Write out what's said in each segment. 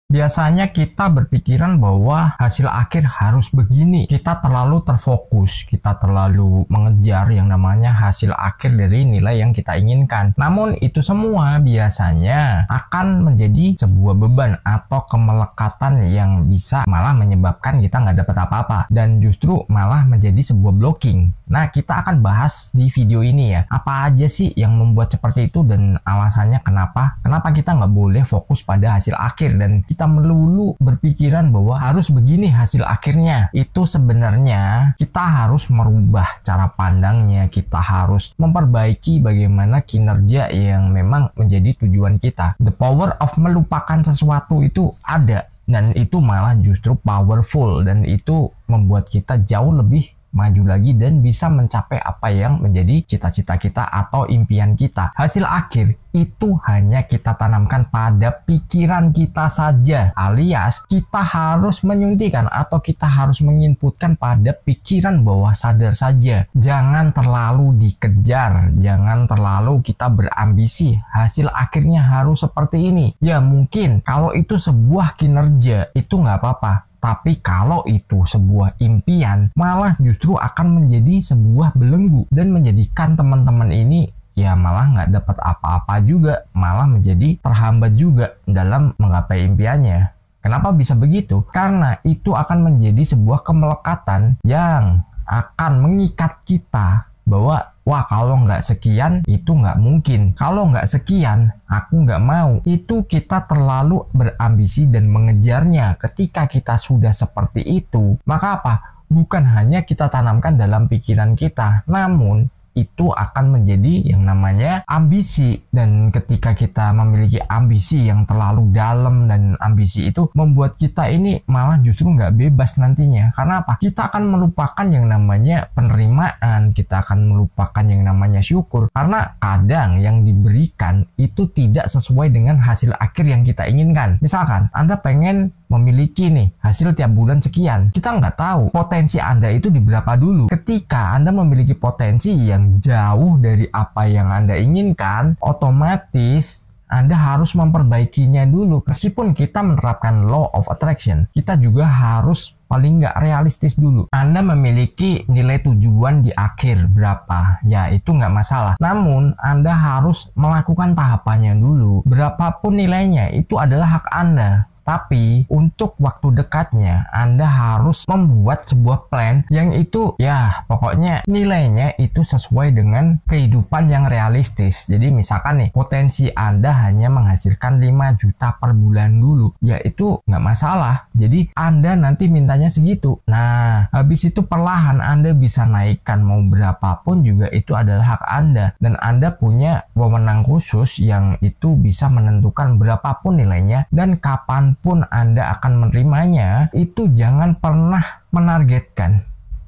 Biasanya kita berpikiran bahwa hasil akhir harus begini. Kita terlalu terfokus, kita terlalu mengejar yang namanya hasil akhir dari nilai yang kita inginkan. Namun itu semua biasanya akan menjadi sebuah beban atau kemelekatan yang bisa malah menyebabkan kita nggak dapat apa-apa dan justru malah menjadi sebuah blocking. Nah, kita akan bahas di video ini ya, apa aja sih yang membuat seperti itu dan alasannya kenapa kita nggak boleh fokus pada hasil akhir dan kita melulu berpikiran bahwa harus begini hasil akhirnya. Itu sebenarnya kita harus merubah cara pandangnya, kita harus memperbaiki bagaimana kinerja yang memang menjadi tujuan kita. The power of melupakan sesuatu itu ada dan itu malah justru powerful dan itu membuat kita jauh lebih maju lagi dan bisa mencapai apa yang menjadi cita-cita kita atau impian kita. Hasil akhir itu hanya kita tanamkan pada pikiran kita saja, alias kita harus menyuntikkan atau kita harus menginputkan pada pikiran bawah sadar saja. Jangan terlalu dikejar, jangan terlalu kita berambisi hasil akhirnya harus seperti ini. Ya mungkin kalau itu sebuah kinerja itu nggak apa-apa. Tapi kalau itu sebuah impian, malah justru akan menjadi sebuah belenggu dan menjadikan teman-teman ini ya malah nggak dapat apa-apa juga, malah menjadi terhambat juga dalam menggapai impiannya. Kenapa bisa begitu? Karena itu akan menjadi sebuah kemelekatan yang akan mengikat kita bahwa wah kalau nggak sekian itu nggak mungkin, kalau nggak sekian aku nggak mau. Itu kita terlalu berambisi dan mengejarnya. Ketika kita sudah seperti itu, maka apa? Bukan hanya kita tanamkan dalam pikiran kita, namun itu akan menjadi yang namanya ambisi. Dan ketika kita memiliki ambisi yang terlalu dalam dan ambisi itu membuat kita ini malah justru nggak bebas nantinya. Karena apa? Kita akan melupakan yang namanya penerimaan, kita akan melupakan yang namanya syukur. Karena kadang yang diberikan itu tidak sesuai dengan hasil akhir yang kita inginkan. Misalkan Anda pengen memiliki nih hasil tiap bulan sekian, kita nggak tahu potensi Anda itu di berapa dulu. Ketika Anda memiliki potensi yang jauh dari apa yang Anda inginkan, otomatis Anda harus memperbaikinya dulu. Meskipun kita menerapkan law of attraction, kita juga harus paling nggak realistis dulu. Anda memiliki nilai tujuan di akhir berapa, ya itu nggak masalah. Namun Anda harus melakukan tahapannya dulu. Berapapun nilainya itu adalah hak Anda. Tapi untuk waktu dekatnya Anda harus membuat sebuah plan yang itu ya pokoknya nilainya itu sesuai dengan kehidupan yang realistis. Jadi misalkan nih potensi Anda hanya menghasilkan 5 juta per bulan dulu, ya itu nggak masalah. Jadi Anda nanti mintanya segitu. Nah habis itu perlahan Anda bisa naikkan mau berapapun juga itu adalah hak Anda. Dan Anda punya wewenang khusus yang itu bisa menentukan berapapun nilainya dan kapan pun Anda akan menerimanya. Itu jangan pernah menargetkan.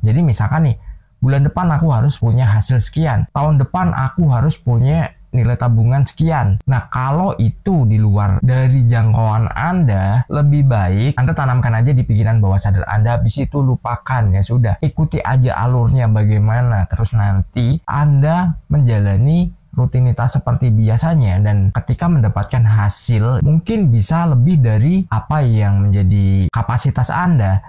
Jadi misalkan nih bulan depan aku harus punya hasil sekian, tahun depan aku harus punya nilai tabungan sekian. Nah kalau itu di luar dari jangkauan Anda, lebih baik Anda tanamkan aja di pikiran bawah sadar Anda. Habis itu lupakan, ya sudah, ikuti aja alurnya bagaimana. Terus nanti Anda menjalani rutinitas seperti biasanya dan ketika mendapatkan hasil mungkin bisa lebih dari apa yang menjadi kapasitas Anda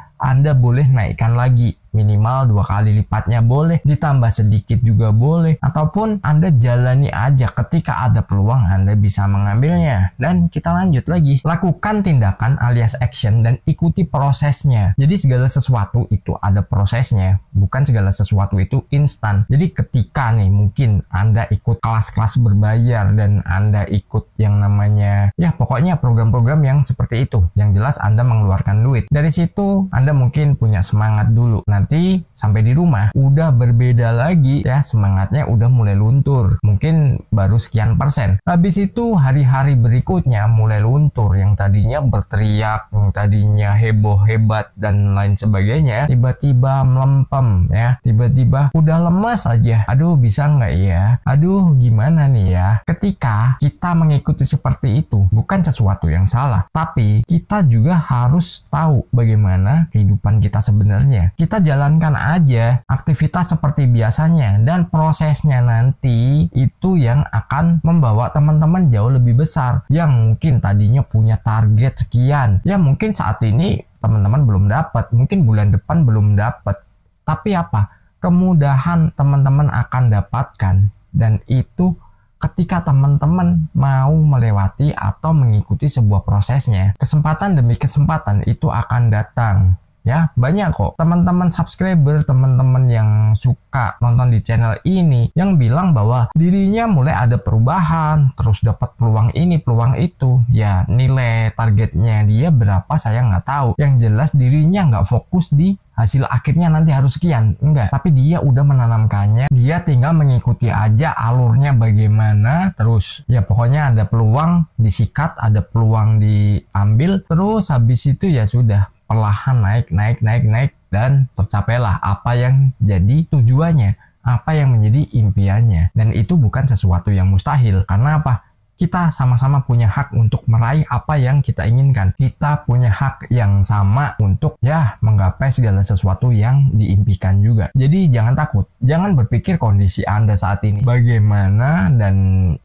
boleh naikkan lagi. Minimal 2 kali lipatnya boleh, ditambah sedikit juga boleh, ataupun Anda jalani aja. Ketika ada peluang Anda bisa mengambilnya. Dan kita lanjut lagi, lakukan tindakan alias action dan ikuti prosesnya. Jadi segala sesuatu itu ada prosesnya, bukan segala sesuatu itu instan. Jadi ketika nih mungkin Anda ikut kelas-kelas berbayar dan Anda ikut yang namanya ya pokoknya program-program yang seperti itu, yang jelas Anda mengeluarkan duit. Dari situ Anda mungkin punya semangat dulu. Nanti sampai di rumah udah berbeda lagi ya, semangatnya udah mulai luntur, mungkin baru sekian persen. Habis itu hari-hari berikutnya mulai luntur, yang tadinya berteriak, yang tadinya heboh hebat dan lain sebagainya tiba-tiba melempem ya, tiba-tiba udah lemas aja. Aduh bisa nggak ya, aduh gimana nih ya. Ketika kita mengikuti seperti itu bukan sesuatu yang salah, tapi kita juga harus tahu bagaimana kehidupan kita sebenarnya. Kita jalankan aja aktivitas seperti biasanya, dan prosesnya nanti itu yang akan membawa teman-teman jauh lebih besar. Yang mungkin tadinya punya target sekian, ya mungkin saat ini teman-teman belum dapat, mungkin bulan depan belum dapat, tapi apa? Kemudahan teman-teman akan dapatkan, dan itu ketika teman-teman mau melewati atau mengikuti sebuah prosesnya. Kesempatan demi kesempatan itu akan datang. Ya, banyak kok teman-teman subscriber, teman-teman yang suka nonton di channel ini yang bilang bahwa dirinya mulai ada perubahan, terus dapat peluang ini, peluang itu. Ya, nilai targetnya dia berapa saya nggak tahu. Yang jelas dirinya nggak fokus di hasil akhirnya nanti harus sekian, enggak. Tapi dia udah menanamkannya, dia tinggal mengikuti aja alurnya bagaimana, terus ya pokoknya ada peluang disikat, ada peluang diambil, terus habis itu ya sudah perlahan naik dan tercapailah apa yang jadi tujuannya, apa yang menjadi impiannya. Dan itu bukan sesuatu yang mustahil, karena apa? Kita sama-sama punya hak untuk meraih apa yang kita inginkan. Kita punya hak yang sama untuk ya menggapai segala sesuatu yang diimpikan juga. Jadi jangan takut, jangan berpikir kondisi Anda saat ini bagaimana, dan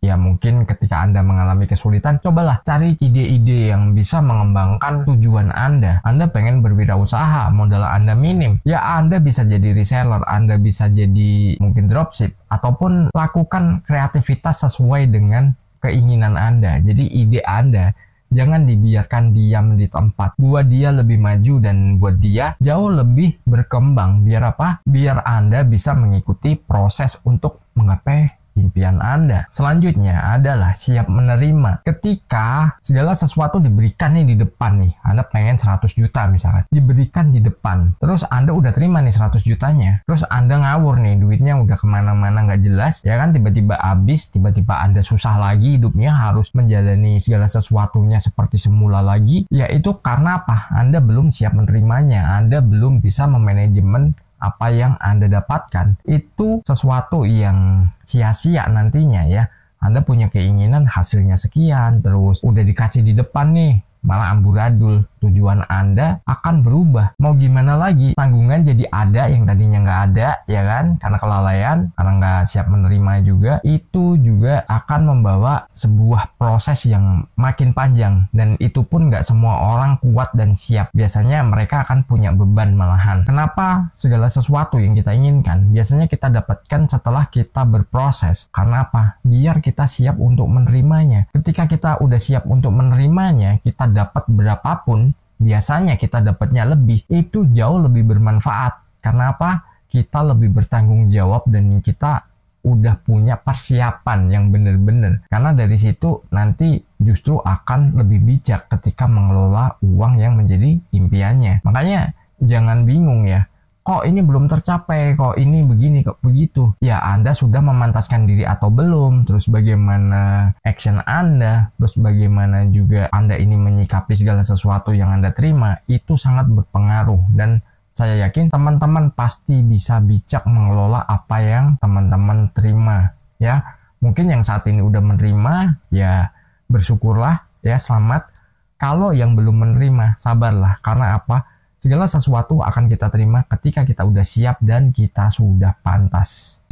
ya mungkin ketika Anda mengalami kesulitan, cobalah cari ide-ide yang bisa mengembangkan tujuan Anda. Anda pengen berwirausaha, modal Anda minim, ya Anda bisa jadi reseller, Anda bisa jadi mungkin dropship, ataupun lakukan kreativitas sesuai dengan keinginan Anda. Jadi ide Anda jangan dibiarkan diam di tempat. Buat dia lebih maju dan buat dia jauh lebih berkembang. Biar apa? Biar Anda bisa mengikuti proses untuk menggapai impian Anda. Selanjutnya adalah siap menerima. Ketika segala sesuatu diberikan nih di depan nih, Anda pengen 100 juta misalkan, diberikan di depan, terus Anda udah terima nih 100 jutanya, terus Anda ngawur nih, duitnya udah kemana-mana nggak jelas, ya kan, tiba-tiba habis, tiba-tiba Anda susah lagi hidupnya, harus menjalani segala sesuatunya seperti semula lagi, yaitu karena apa? Anda belum siap menerimanya, Anda belum bisa memanajemen apa yang Anda dapatkan. Itu sesuatu yang sia-sia nantinya ya. Anda punya keinginan hasilnya sekian, terus udah dikasih di depan nih, malah amburadul. Tujuan Anda akan berubah. Mau gimana lagi? Tanggungan jadi ada yang tadinya nggak ada, ya kan? Karena kelalaian, karena nggak siap menerima juga. Itu juga akan membawa sebuah proses yang makin panjang. Dan itu pun nggak semua orang kuat dan siap. Biasanya mereka akan punya beban malahan. Kenapa? Segala sesuatu yang kita inginkan, biasanya kita dapatkan setelah kita berproses. Karena apa? Biar kita siap untuk menerimanya. Ketika kita udah siap untuk menerimanya, kita dapat berapapun, biasanya kita dapatnya lebih, itu jauh lebih bermanfaat. Karena apa? Kita lebih bertanggung jawab dan kita udah punya persiapan yang benar-benar. Karena dari situ nanti justru akan lebih bijak ketika mengelola uang yang menjadi impiannya. Makanya jangan bingung ya, kok ini belum tercapai, kok ini begini, kok begitu. Ya Anda sudah memantaskan diri atau belum, terus bagaimana action Anda, terus bagaimana juga Anda ini menyikapi segala sesuatu yang Anda terima, itu sangat berpengaruh. Dan saya yakin teman-teman pasti bisa bijak mengelola apa yang teman-teman terima ya. Mungkin yang saat ini udah menerima, ya bersyukurlah ya, selamat. Kalau yang belum menerima, sabarlah. Karena apa? Segala sesuatu akan kita terima ketika kita udah siap dan kita sudah pantas.